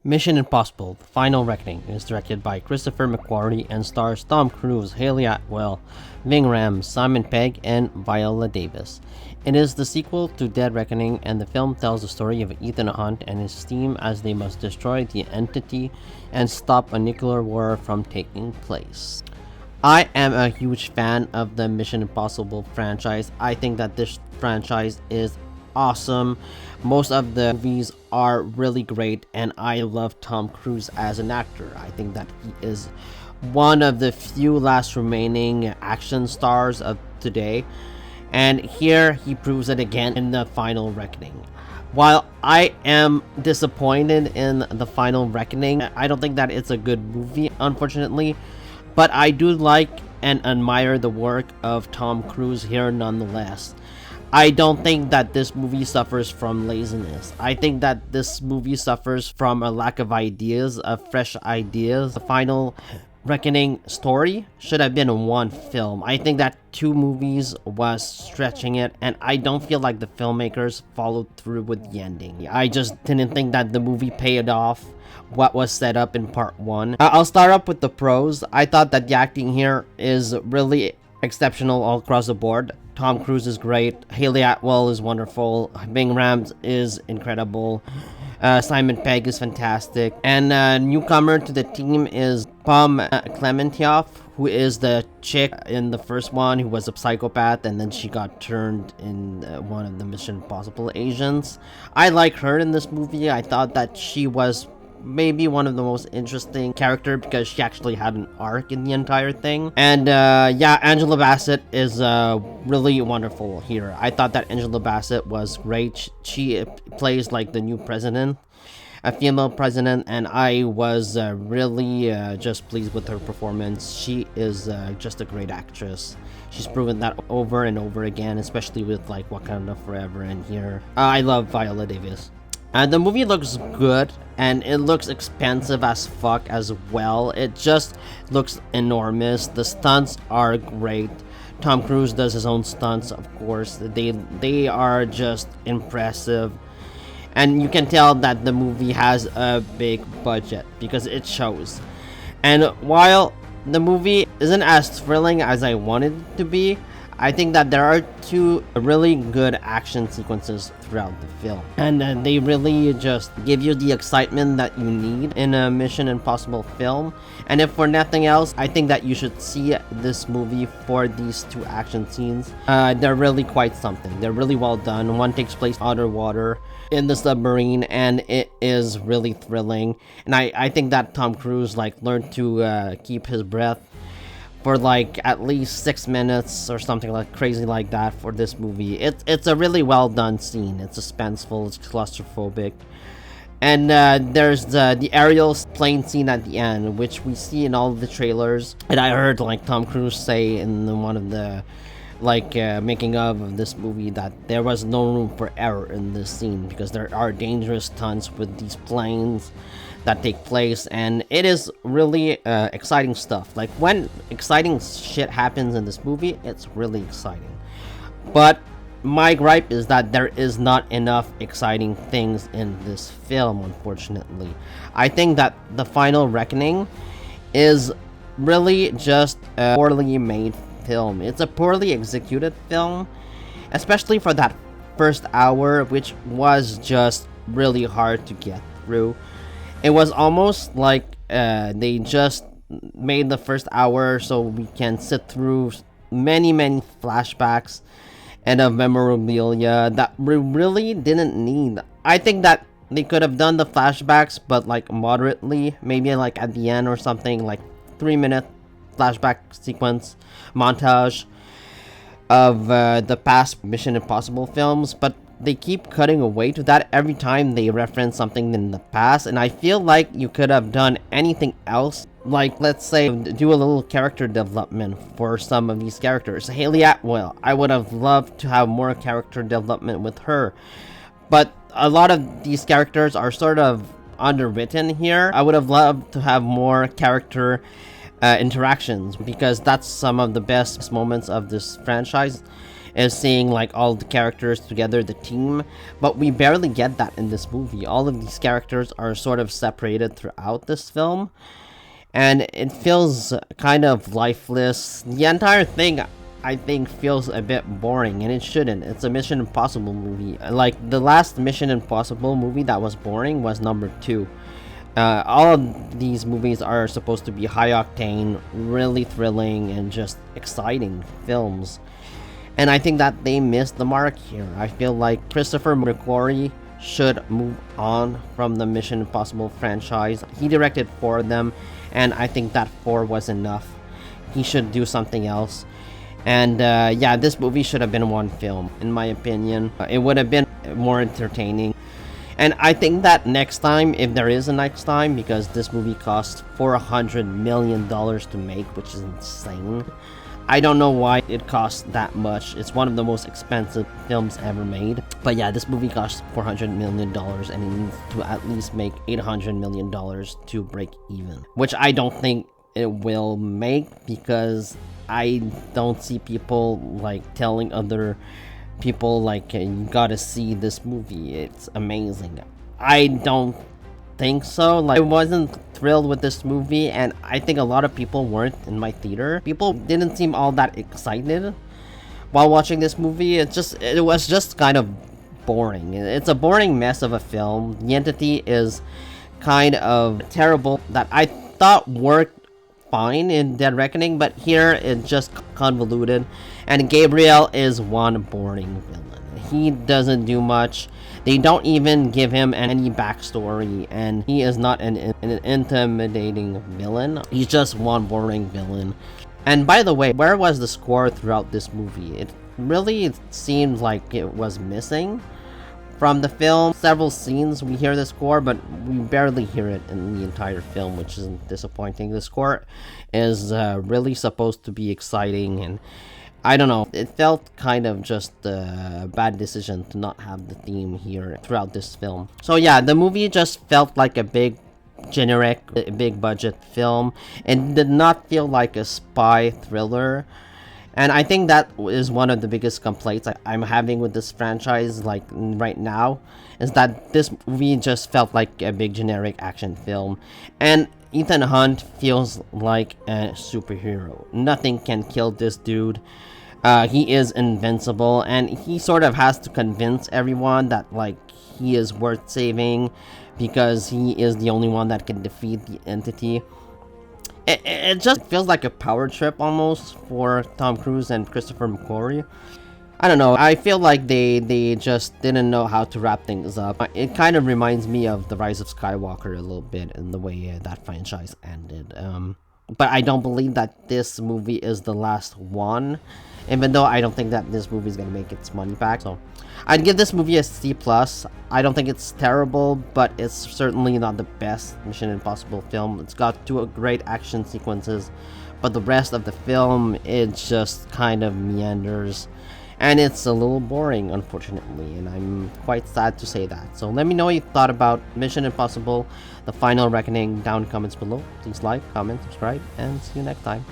Mission Impossible: The Final Reckoning is directed by Christopher McQuarrie and stars Tom Cruise, Haley Atwell, Ving Rhames, Simon Pegg, and Viola Davis. It is the sequel to Dead Reckoning, and the film tells the story of Ethan Hunt and his team as they must destroy the entity and stop a nuclear war from taking place. I am a huge fan of the Mission Impossible franchise. I think that this franchise is awesome. Most of the movies are really great, and I love Tom Cruise as an actor. I think that he is one of the few last remaining action stars of today, and here he proves it again in The Final Reckoning. While I am disappointed in The Final Reckoning, I don't think that it's a good movie, unfortunately, but I do like and admire the work of Tom Cruise here nonetheless. I don't think that this movie suffers from laziness. I think that this movie suffers from a lack of ideas, of fresh ideas. The Final Reckoning story should have been one film. I think that 2 movies was stretching it, and I don't feel like the filmmakers followed through with the ending. I just didn't think that the movie paid off what was set up in part 1. I'll start up with the pros. I thought that the acting here is really exceptional all across the board. Tom Cruise is great. Haley Atwell is wonderful. Ving Rhames is incredible. Simon Pegg is fantastic. And newcomer to the team is Pom Klementieff, who is the chick in the first one who was a psychopath, and then she got turned in one of the Mission Impossible agents. I like her in this movie. I thought that she was maybe one of the most interesting character because she actually had an arc in the entire thing. And yeah, Angela Bassett is really wonderful here. I thought that Angela Bassett was great. She plays like the new president, a female president, and I was really just pleased with her performance. She is just a great actress. She's proven that over and over again, especially with like Wakanda Forever and here. I love Viola Davis. The movie looks good, and it looks expensive as fuck as well. It just looks enormous. The stunts are great. Tom Cruise does his own stunts, of course. They are just impressive. And you can tell that the movie has a big budget because it shows. And while the movie isn't as thrilling as I wanted it to be, I think that there are 2 really good action sequences throughout the film, and they really just give you the excitement that you need in a Mission Impossible film. And if for nothing else, I think that you should see this movie for these 2 action scenes. They're really quite something. They're really well done. One takes place underwater in the submarine, and it is really thrilling. And I think that Tom Cruise like learned to keep his breath for like at least 6 minutes or something like crazy like that for this movie. It's a really well done scene. It's suspenseful, it's claustrophobic. And there's the aerial plane scene at the end, which we see in all of the trailers. And I heard like Tom Cruise say in one of the making of this movie that there was no room for error in this scene because there are dangerous stunts with these planes that take place, and it is really exciting stuff. Like when exciting shit happens in this movie, it's really exciting. But my gripe is that there is not enough exciting things in this film, unfortunately. I think that The Final Reckoning is really just a poorly made film. It's a poorly executed film, especially for that first hour, which was just really hard to get through. It was almost like they just made the first hour so we can sit through many flashbacks and of memorabilia that we really didn't need. I think that they could have done the flashbacks, but like moderately, maybe like at the end or something, like 3-minute flashback sequence montage of the past Mission Impossible films, but they keep cutting away to that every time they reference something in the past, and I feel like you could have done anything else. Like, let's say, do a little character development for some of these characters. Haley Atwell, I would have loved to have more character development with her, but a lot of these characters are sort of underwritten here. I would have loved to have more character interactions because that's some of the best moments of this franchise. is seeing like all the characters together, the team, but we barely get that in this movie. All of these characters are sort of separated throughout this film, and it feels kind of lifeless. The entire thing, I think, feels a bit boring, and it shouldn't. It's a Mission Impossible movie. Like, the last Mission Impossible movie that was boring was number 2. All of these movies are supposed to be high octane, really thrilling, and just exciting films. And I think that they missed the mark here. I feel like Christopher McQuarrie should move on from the Mission Impossible franchise. He directed 4 of them, and I think that 4 was enough. He should do something else. And yeah, this movie should have been one film, in my opinion. It would have been more entertaining. And I think that next time, if there is a next time, because this movie cost $400 million to make, which is insane. I don't know why it cost that much. It's one of the most expensive films ever made. But yeah, this movie cost $400 million, and it needs to at least make $800 million to break even. Which I don't think it will make, because I don't see people like telling other people like, you gotta see this movie, it's amazing. I don't think so. Like, I wasn't thrilled with this movie, and I think a lot of people weren't in my theater. People didn't seem all that excited while watching this movie. It was just kind of boring. It's a boring mess of a film. The Entity is kind of terrible, that I thought worked fine in Dead Reckoning, but here it's just convoluted, and Gabriel is one boring villain. He doesn't do much. They don't even give him any backstory, and he is not an intimidating villain. He's just one boring villain. And by the way, where was the score throughout this movie? It really seemed like it was missing from the film. Several scenes we hear the score, but we barely hear it in the entire film, which is disappointing. The score is really supposed to be exciting, and I don't know, it felt kind of just a bad decision to not have the theme here throughout this film. So yeah, the movie just felt like a big generic, big budget film, and did not feel like a spy thriller. And I think that is one of the biggest complaints I'm having with this franchise, like right now, is that this movie just felt like a big generic action film. And Ethan Hunt feels like a superhero. Nothing can kill this dude. He is invincible, and he sort of has to convince everyone that like he is worth saving, because he is the only one that can defeat the Entity. It just feels like a power trip almost for Tom Cruise and Christopher McQuarrie. I don't know, I feel like they just didn't know how to wrap things up. It kind of reminds me of The Rise of Skywalker a little bit in the way that franchise ended. But I don't believe that this movie is the last one, even though I don't think that this movie is going to make its money back. So I'd give this movie a C+. I don't think it's terrible, but it's certainly not the best Mission Impossible film. It's got 2 great action sequences, but the rest of the film, it just kind of meanders, and it's a little boring, unfortunately, and I'm quite sad to say that. So let me know what you thought about Mission Impossible: The Final Reckoning down in the comments below. Please like, comment, subscribe, and see you next time.